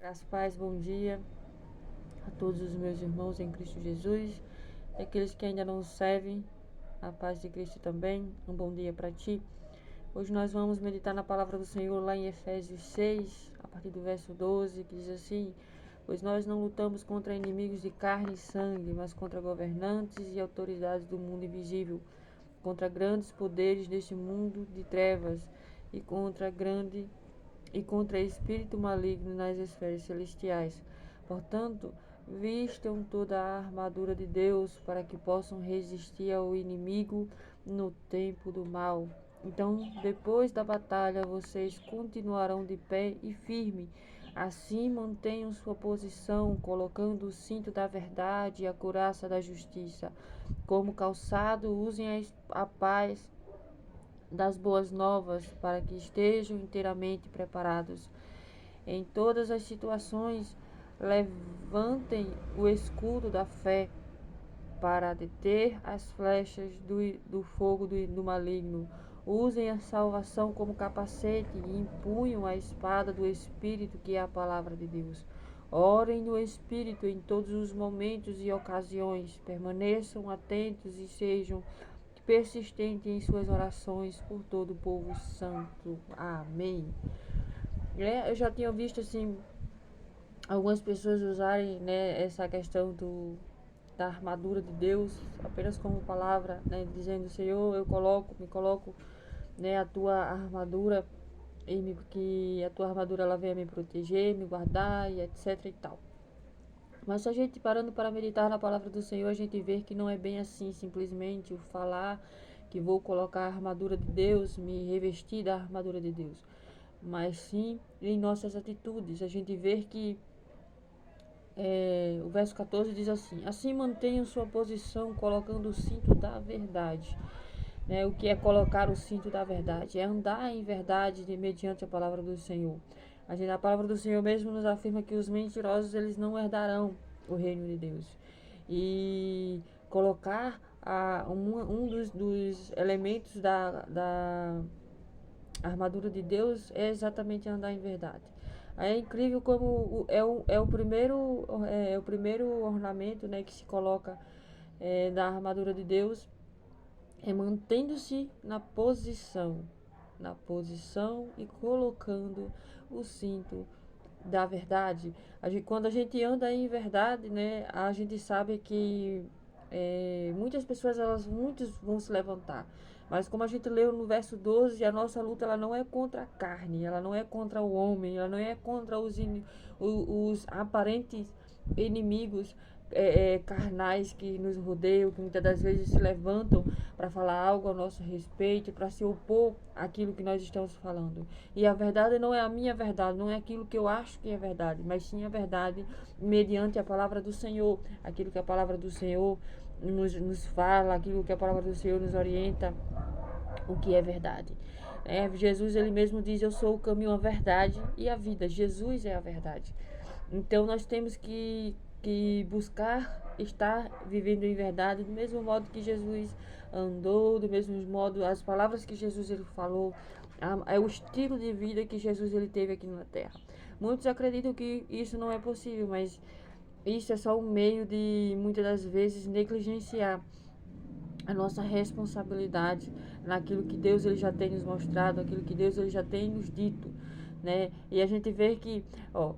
Graças a paz, bom dia a todos os meus irmãos em Cristo Jesus e aqueles que ainda não servem, a paz de Cristo também, um bom dia para ti. Hoje nós vamos meditar na palavra do Senhor lá em Efésios 6, a partir do verso 12, que diz assim: pois nós não lutamos contra inimigos de carne e sangue, mas contra governantes e autoridades do mundo invisível, contra grandes poderes deste mundo de trevas e contra espírito maligno nas esferas celestiais. Portanto, vistam toda a armadura de Deus para que possam resistir ao inimigo no tempo do mal. Então, depois da batalha, vocês continuarão de pé e firme. Assim, mantenham sua posição, colocando o cinto da verdade e a couraça da justiça. Como calçado, usem a paz das boas novas para que estejam inteiramente preparados. Em todas as situações, levantem o escudo da fé para deter as flechas do fogo do maligno. Usem a salvação como capacete e empunham a espada do Espírito, que é a palavra de Deus. Orem no Espírito em todos os momentos e ocasiões. Permaneçam atentos e sejam persistentes em suas orações por todo o povo santo. Amém. Eu já tinha visto assim algumas pessoas usarem, né, essa questão da armadura de Deus apenas como palavra, né, dizendo: Senhor, me coloco, né, a tua armadura, que a tua armadura ela venha me proteger, me guardar e etc e tal. Mas se a gente parando para meditar na palavra do Senhor, a gente vê que não é bem assim, simplesmente o falar que vou colocar a armadura de Deus, me revestir da armadura de Deus, mas sim em nossas atitudes. A gente vê que o verso 14 diz assim: assim mantenham sua posição colocando o cinto da verdade. O que é colocar o cinto da verdade? É andar em verdade mediante a palavra do Senhor. A palavra do Senhor mesmo nos afirma que os mentirosos eles não herdarão o reino de Deus. E colocar um dos elementos da armadura de Deus é exatamente andar em verdade. É incrível como é o primeiro ornamento, né, que se coloca da armadura de Deus, é mantendo-se na posição e colocando o cinto da verdade. Quando a gente anda em verdade, né, a gente sabe que muitas pessoas, muitos vão se levantar. Mas como a gente leu no verso 12, a nossa luta ela não é contra a carne, ela não é contra o homem, ela não é contra os aparentes inimigos carnais que nos rodeiam, que muitas das vezes se levantam para falar algo a nosso respeito, para se opor àquilo que nós estamos falando. E a verdade não é a minha verdade, não é aquilo que eu acho que é verdade, mas sim a verdade mediante a palavra do Senhor, aquilo que a palavra do Senhor nos fala, aquilo que a palavra do Senhor nos orienta, o que é verdade. Jesus ele mesmo diz: eu sou o caminho, a verdade e a vida. Jesus é a verdade. Então nós temos que buscar estar vivendo em verdade, do mesmo modo que Jesus andou, do mesmo modo as palavras que Jesus ele falou, é o estilo de vida que Jesus ele teve aqui na terra. Muitos acreditam que isso não é possível, mas isso é só um meio de muitas das vezes negligenciar a nossa responsabilidade naquilo que Deus ele já tem nos mostrado, aquilo que Deus ele já tem nos dito, né? E a gente vê que,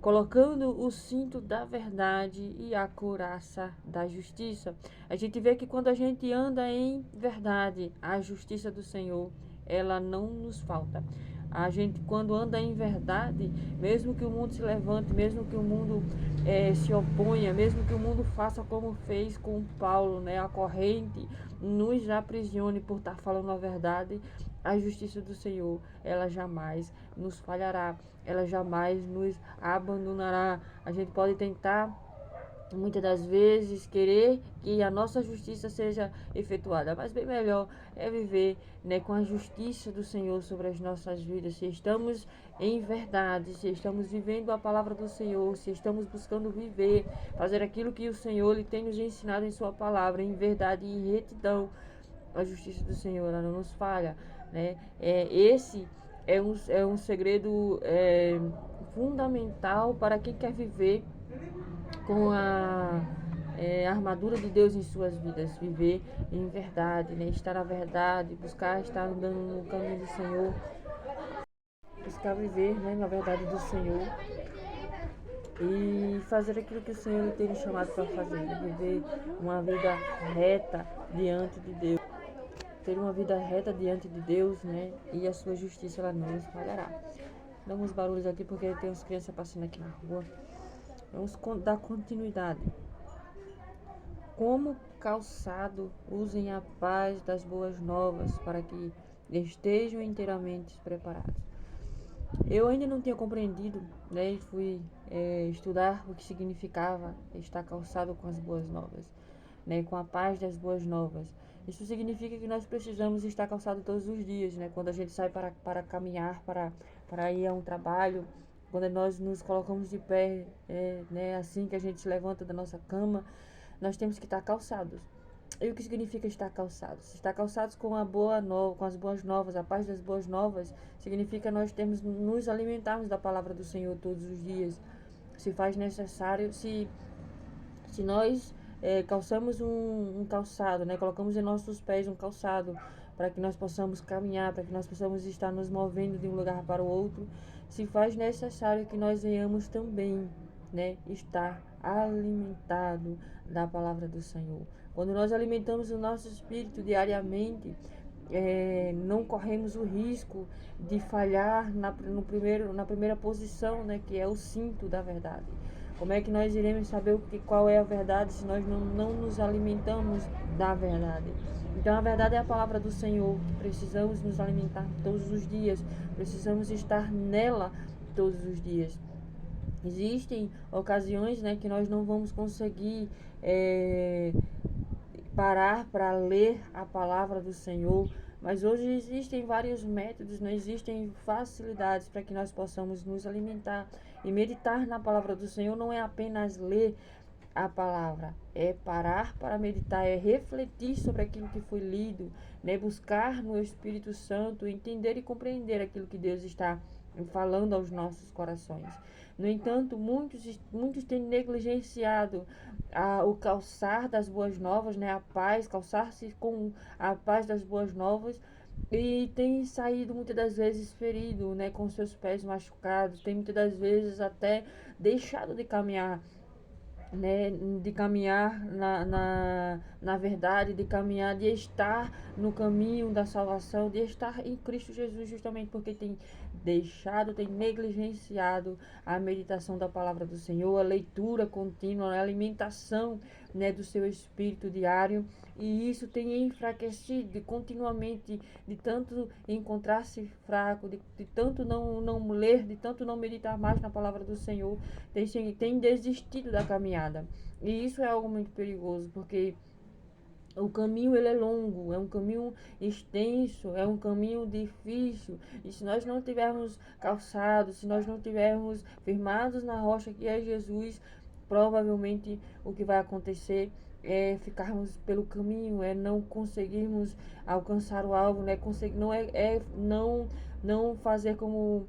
colocando o cinto da verdade e a couraça da justiça, a gente vê que quando a gente anda em verdade, a justiça do Senhor, ela não nos falta. A gente, quando anda em verdade, mesmo que o mundo se levante, mesmo que o mundo se oponha, mesmo que o mundo faça como fez com Paulo, né, a corrente nos aprisione por estar falando a verdade, a justiça do Senhor, ela jamais nos falhará, ela jamais nos abandonará. A gente pode tentar muitas das vezes querer que a nossa justiça seja efetuada, mas bem melhor é viver, né, com a justiça do Senhor sobre as nossas vidas. Se estamos em verdade, se estamos vivendo a palavra do Senhor, se estamos buscando viver, fazer aquilo que o Senhor ele tem nos ensinado em sua palavra, em verdade e em retidão, a justiça do Senhor ela não nos falha, né? Esse é um segredo fundamental para quem quer viver com a armadura de Deus em suas vidas, viver em verdade, né? Estar na verdade, buscar estar andando no caminho do Senhor, buscar viver, né, na verdade do Senhor e fazer aquilo que o Senhor tem nos chamado para fazer, né? Viver uma vida reta diante de Deus, ter uma vida reta diante de Deus, né? E a sua justiça ela não nos falhará. Dá uns barulhos aqui porque tem umas crianças passando aqui na rua. Vamos dar continuidade. Como calçado, usem a paz das boas novas para que estejam inteiramente preparados. Eu ainda não tinha compreendido, né? Fui estudar o que significava estar calçado com as boas novas, né? Com a paz das boas novas. Isso significa que nós precisamos estar calçado todos os dias, né? Quando a gente sai para caminhar, para ir a um trabalho, quando nós nos colocamos de pé, né? Assim que a gente se levanta da nossa cama, nós temos que estar calçados. E o que significa estar calçados? Estar calçados com a boa nova, com as boas novas, a paz das boas novas, significa nós temos nos alimentarmos da palavra do Senhor todos os dias. Se faz necessário, se nós calçamos um calçado, né, colocamos em nossos pés um calçado para que nós possamos caminhar, para que nós possamos estar nos movendo de um lugar para o outro, se faz necessário que nós venhamos também, né, estar alimentado da palavra do Senhor. Quando nós alimentamos o nosso espírito diariamente, não corremos o risco de falhar na primeira posição, né, que é o cinto da verdade. Como é que nós iremos saber qual é a verdade se nós não nos alimentamos da verdade? Então a verdade é a palavra do Senhor, que precisamos nos alimentar todos os dias, precisamos estar nela todos os dias. Existem ocasiões, né, que nós não vamos conseguir parar para ler a palavra do Senhor, mas hoje existem vários métodos, não existem facilidades para que nós possamos nos alimentar e meditar na palavra do Senhor. Não é apenas ler a palavra, é parar para meditar, é refletir sobre aquilo que foi lido, né? Buscar no Espírito Santo entender e compreender aquilo que Deus está falando aos nossos corações. No entanto, muitos têm negligenciado o calçar das boas novas, né? A paz, calçar-se com a paz das boas novas, e tem saído muitas das vezes ferido, né? Com seus pés machucados, tem muitas das vezes até deixado de caminhar, né, de caminhar na verdade, de caminhar, de estar no caminho da salvação, de estar em Cristo Jesus, justamente porque tem deixado, tem negligenciado a meditação da palavra do Senhor, a leitura contínua, a alimentação, né, do seu espírito diário, e isso tem enfraquecido continuamente, de tanto encontrar-se fraco, de tanto não ler, de tanto não meditar mais na palavra do Senhor, tem desistido da caminhada. E isso é algo muito perigoso, porque o caminho ele é longo, é um caminho extenso, é um caminho difícil. E se nós não tivermos calçados, se nós não tivermos firmados na rocha que é Jesus, provavelmente o que vai acontecer é ficarmos pelo caminho, é não conseguirmos alcançar o alvo, né? Não fazer como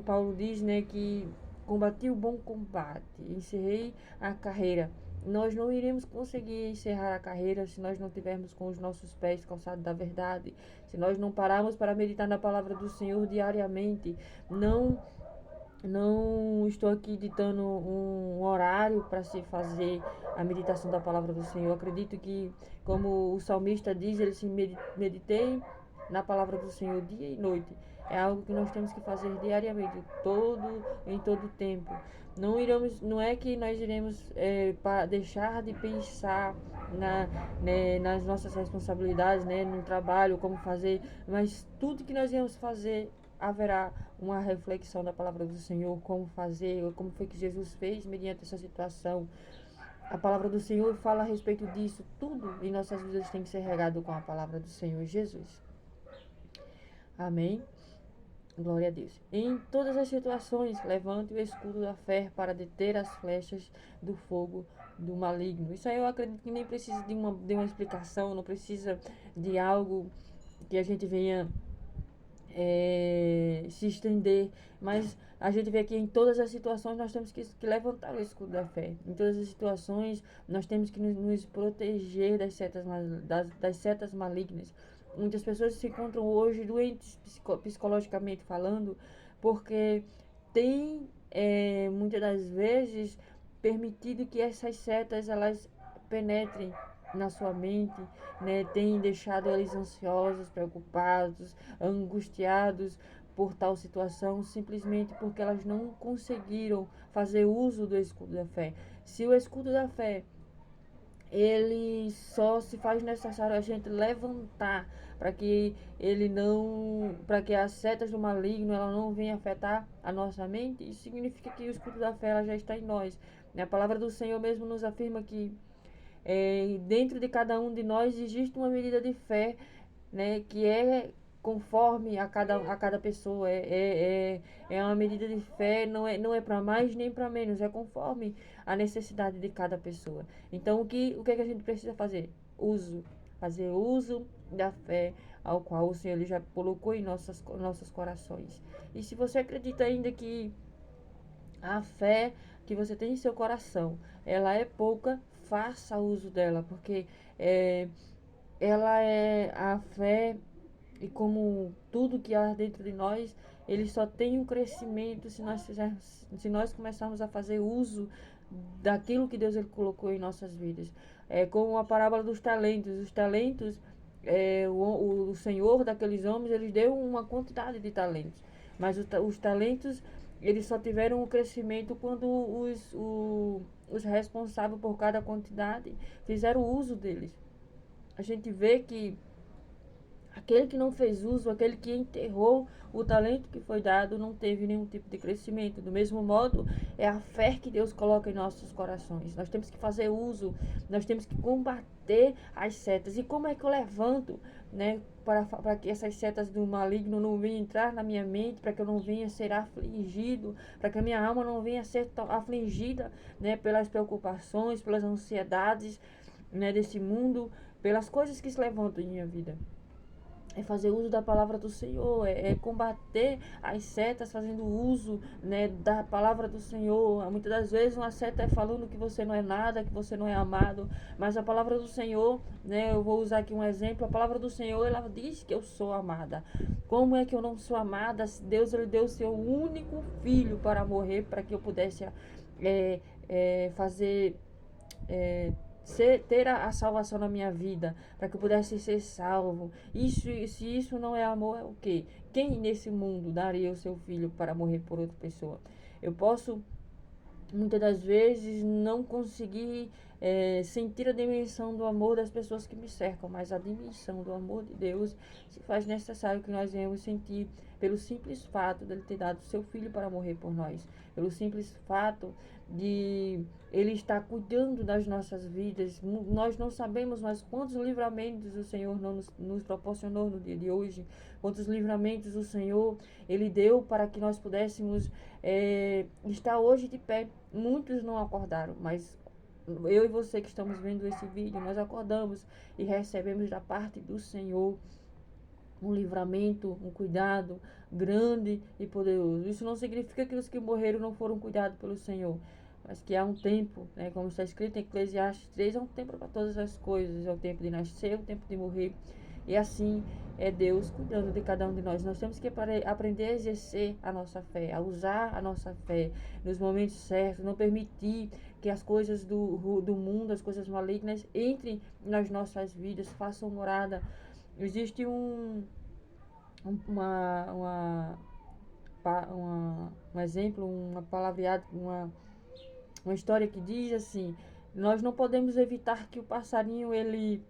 Paulo diz, né? Que combati o bom combate, encerrei a carreira. Nós não iremos conseguir encerrar a carreira se nós não tivermos com os nossos pés calçados da verdade, se nós não pararmos para meditar na palavra do Senhor diariamente. Não estou aqui ditando um horário para se fazer a meditação da palavra do Senhor. Eu acredito que, como o salmista diz, ele se meditei na palavra do Senhor dia e noite. É algo que nós temos que fazer diariamente, em todo tempo. Não é que nós iremos deixar de pensar nas nossas responsabilidades, né, no trabalho, como fazer, mas tudo que nós iremos fazer haverá uma reflexão da palavra do Senhor, como fazer, como foi que Jesus fez mediante essa situação. A palavra do Senhor fala a respeito disso, tudo em nossas vidas tem que ser regado com a palavra do Senhor Jesus. Amém? Glória a Deus. Em todas as situações, levante o escudo da fé para deter as flechas do fogo do maligno. Isso aí eu acredito que nem precisa de uma explicação, não precisa de algo que a gente venha se estender, mas a gente vê que em todas as situações nós temos que levantar o escudo da fé. Em todas as situações nós temos que nos proteger das setas malignas. Muitas pessoas se encontram hoje doentes psicologicamente falando, porque tem muitas das vezes permitido que essas setas elas penetrem na sua mente, né? Tem deixado eles ansiosos, preocupados, angustiados por tal situação, simplesmente porque elas não conseguiram fazer uso do escudo da fé. Se o escudo da fé ele só se faz necessário a gente levantar para que ele não, para que as setas do maligno ela não venha afetar a nossa mente. Isso significa que o escudo da fé ela já está em nós. A palavra do Senhor mesmo nos afirma que dentro de cada um de nós existe uma medida de fé, né, que é conforme a cada pessoa. É uma medida de fé, não é para mais nem para menos, é conforme a necessidade de cada pessoa. Então, o que é que a gente precisa fazer? Fazer uso da fé ao qual o Senhor ele já colocou em nossos corações. E se você acredita ainda que a fé que você tem em seu coração, ela é pouca, faça uso dela, porque é, ela é a fé, e como tudo que há dentro de nós, ele só tem um crescimento se nós começarmos a fazer uso daquilo que Deus ele colocou em nossas vidas. É como a parábola dos talentos. Os talentos, o Senhor daqueles homens, eles deu uma quantidade de talentos. Mas os talentos, eles só tiveram um crescimento quando os responsáveis por cada quantidade fizeram uso deles. A gente vê que aquele que não fez uso, aquele que enterrou o talento que foi dado, não teve nenhum tipo de crescimento. Do mesmo modo, é a fé que Deus coloca em nossos corações. Nós temos que fazer uso, nós temos que combater as setas. E como é que eu levanto, né, para que essas setas do maligno não venham entrar na minha mente, para que eu não venha ser afligido, para que a minha alma não venha ser afligida, né, pelas preocupações, pelas ansiedades, né, desse mundo, pelas coisas que se levantam em minha vida. É fazer uso da palavra do Senhor, é combater as setas fazendo uso, né, da palavra do Senhor. Muitas das vezes uma seta é falando que você não é nada, que você não é amado, mas a palavra do Senhor, né, eu vou usar aqui um exemplo, a palavra do Senhor, ela diz que eu sou amada. Como é que eu não sou amada? Deus ele deu o seu único filho para morrer, para que eu pudesse fazer... ter a salvação na minha vida, para que eu pudesse ser salvo. Se isso não é amor, é o quê? Quem nesse mundo daria o seu filho para morrer por outra pessoa? Eu posso muitas das vezes não conseguir sentir a dimensão do amor das pessoas que me cercam, mas a dimensão do amor de Deus se faz necessário que nós venhamos sentir pelo simples fato de Ele ter dado seu filho para morrer por nós, pelo simples fato de Ele estar cuidando das nossas vidas. Nós não sabemos mais quantos livramentos o Senhor nos proporcionou no dia de hoje, quantos livramentos o Senhor Ele deu para que nós pudéssemos estar hoje de pé. Muitos não acordaram, mas eu e você que estamos vendo esse vídeo, nós acordamos e recebemos da parte do Senhor um livramento, um cuidado grande e poderoso. Isso não significa que os que morreram não foram cuidados pelo Senhor, mas que há um tempo, né, como está escrito em Eclesiastes 3, há um tempo para todas as coisas, é o tempo de nascer, é o tempo de morrer. E assim é Deus cuidando de cada um de nós. Nós temos que aprender a exercer a nossa fé, a usar a nossa fé nos momentos certos, não permitir que as coisas do mundo, as coisas malignas, entrem nas nossas vidas, façam morada. Existe uma, um exemplo, uma palavreada, uma história que diz assim: nós não podemos evitar que o passarinho ele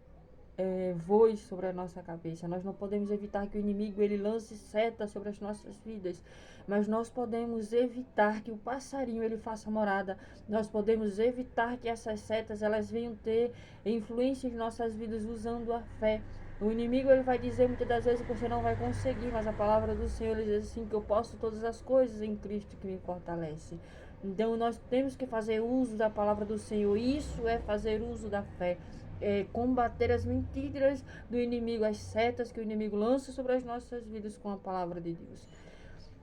voe sobre a nossa cabeça. Nós não podemos evitar que o inimigo ele lance setas sobre as nossas vidas, mas nós podemos evitar que o passarinho ele faça morada. Nós podemos evitar que essas setas elas venham ter influência em nossas vidas usando a fé. O inimigo ele vai dizer muitas das vezes que você não vai conseguir, mas a palavra do Senhor ele diz assim que eu posso todas as coisas em Cristo que me fortalece. Então nós temos que fazer uso da palavra do Senhor. Isso é fazer uso da fé. combater as mentiras do inimigo, as setas que o inimigo lança sobre as nossas vidas com a palavra de Deus.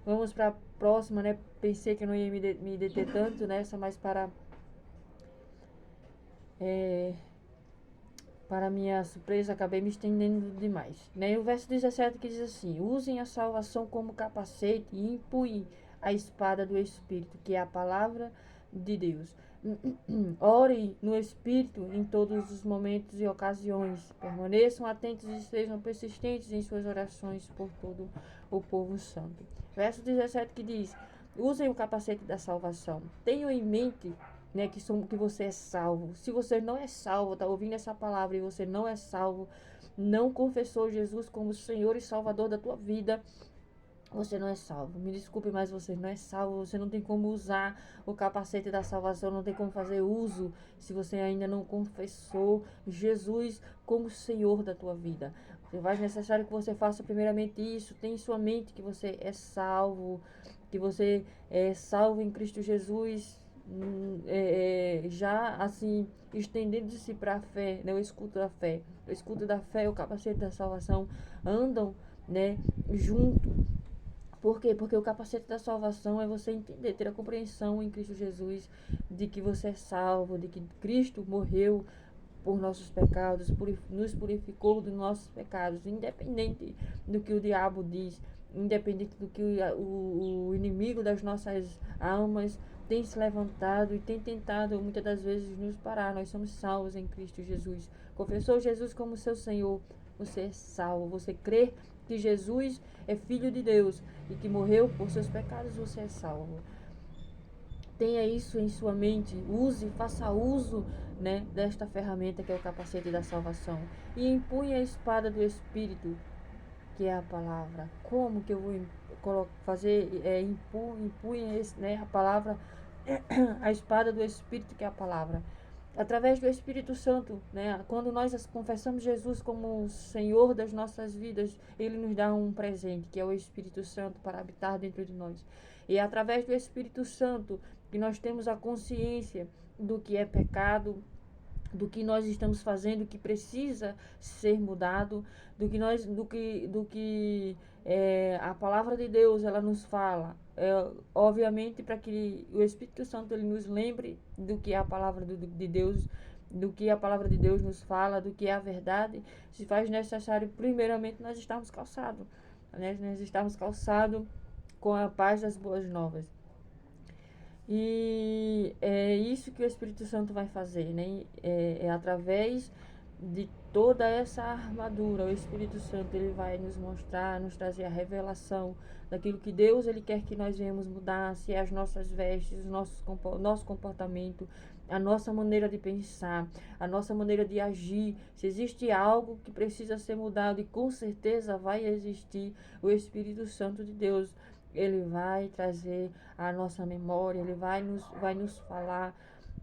Vamos para a próxima, né? Pensei que eu não ia me deter tanto nessa, mas para minha surpresa, acabei me estendendo demais. Né? E o verso 17 que diz assim: usem a salvação como capacete e empunhem a espada do Espírito, que é a palavra de Deus. Orem no Espírito em todos os momentos e ocasiões. Permaneçam atentos e sejam persistentes em suas orações por todo o povo santo. Verso 17 que diz: usem o capacete da salvação. Tenham em mente, né, que você é salvo. Se você não é salvo, está ouvindo essa palavra e você não é salvo, não confessou Jesus como Senhor e Salvador da tua vida, você não é salvo. Me desculpe, mas você não é salvo. Você não tem como usar o capacete da salvação, não tem como fazer uso se você ainda não confessou Jesus como Senhor da tua vida. É necessário que você faça primeiramente isso. Tenha em sua mente que você é salvo, que você é salvo em Cristo Jesus. Já assim, estendendo-se para a fé, né? O escudo da fé. O escudo da fé e o capacete da salvação andam, né, junto. Por quê? Porque o capacete da salvação é você entender, ter a compreensão em Cristo Jesus de que você é salvo, de que Cristo morreu por nossos pecados, nos purificou dos nossos pecados, independente do que o diabo diz, independente do que o inimigo das nossas almas tem se levantado e tem tentado muitas das vezes nos parar. Nós somos salvos em Cristo Jesus. Confessou Jesus como seu Senhor, você é salvo. Você crê que Jesus é Filho de Deus e que morreu por seus pecados, você é salvo. Tenha isso em sua mente, faça uso, né, desta ferramenta que é o capacete da salvação. E empunhe a espada do Espírito, que é a palavra. Como que eu vou fazer? Empunhe, né, a palavra, a espada do Espírito, que é a palavra. Através do Espírito Santo, né? Quando nós confessamos Jesus como Senhor das nossas vidas, Ele nos dá um presente, que é o Espírito Santo, para habitar dentro de nós. E é através do Espírito Santo que nós temos a consciência do que é pecado, do que nós estamos fazendo, que precisa ser mudado, a palavra de Deus ela nos fala. Obviamente, para que o Espírito Santo ele nos lembre do que é a palavra de Deus, do que a palavra de Deus nos fala, do que é a verdade, se faz necessário, primeiramente, nós estarmos calçados, né? Nós estarmos calçados com a paz das boas novas. E é isso que o Espírito Santo vai fazer, né? É através de toda essa armadura, o Espírito Santo ele vai nos mostrar, nos trazer a revelação daquilo que Deus ele quer que nós venhamos mudar, se é as nossas vestes, nosso comportamento, a nossa maneira de pensar, a nossa maneira de agir. Se existe algo que precisa ser mudado, e com certeza vai existir, o Espírito Santo de Deus ele vai trazer a nossa memória, ele vai nos falar.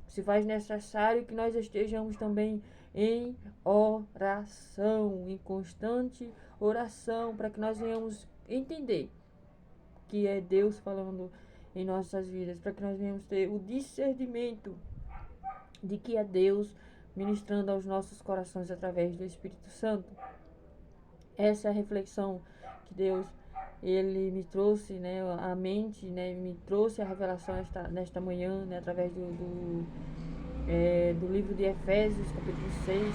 Se faz necessário que nós estejamos também em oração, em constante oração, para que nós venhamos entender que é Deus falando em nossas vidas, para que nós venhamos ter o discernimento de que é Deus ministrando aos nossos corações através do Espírito Santo. Essa é a reflexão que Deus ele me trouxe, né, a mente, né, me trouxe a revelação nesta manhã, né, através do livro de Efésios, capítulo 6.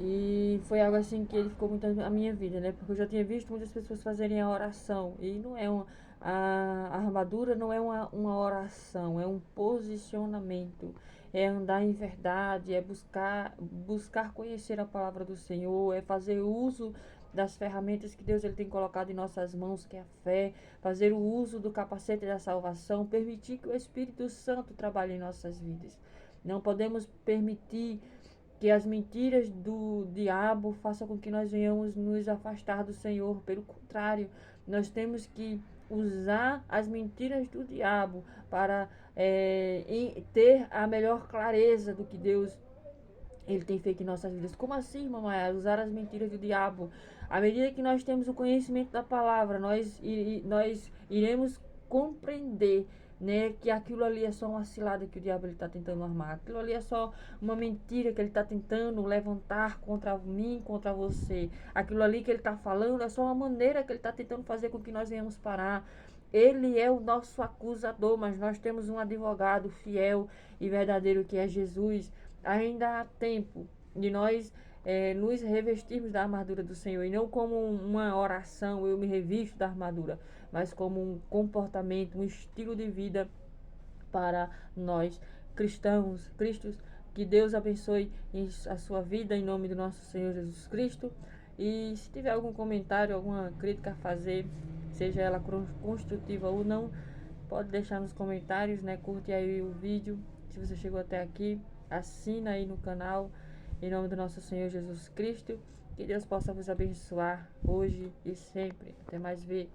E foi algo assim que ele ficou muito na minha vida, né, porque eu já tinha visto muitas pessoas fazerem a oração, e não é a armadura não é uma oração, é um posicionamento, é andar em verdade, é buscar conhecer a palavra do Senhor, é fazer uso das ferramentas que Deus ele tem colocado em nossas mãos, que é a fé, fazer o uso do capacete da salvação, permitir que o Espírito Santo trabalhe em nossas vidas. Não podemos permitir que as mentiras do diabo façam com que nós venhamos nos afastar do Senhor. Pelo contrário, nós temos que usar as mentiras do diabo para ter a melhor clareza do que Deus ele tem feito em nossas vidas. Como assim, mamãe? Usar as mentiras do diabo. À medida que nós temos o conhecimento da palavra, nós iremos compreender, né? Que aquilo ali é só uma cilada que o diabo está tentando armar. Aquilo ali é só uma mentira que ele está tentando levantar contra mim, contra você. Aquilo ali que ele está falando é só uma maneira que ele está tentando fazer com que nós venhamos parar. Ele é o nosso acusador, mas nós temos um advogado fiel e verdadeiro que é Jesus. Ainda há tempo de nós nos revestirmos da armadura do Senhor, e não como uma oração, eu me revisto da armadura, mas como um comportamento, um estilo de vida para nós cristãos, cristos. Que Deus abençoe a sua vida em nome do nosso Senhor Jesus Cristo. E se tiver algum comentário, alguma crítica a fazer, seja ela construtiva ou não, pode deixar nos comentários, né? Curte aí o vídeo. Se você chegou até aqui, assina aí no canal. Em nome do nosso Senhor Jesus Cristo. Que Deus possa vos abençoar hoje e sempre. Até mais ver.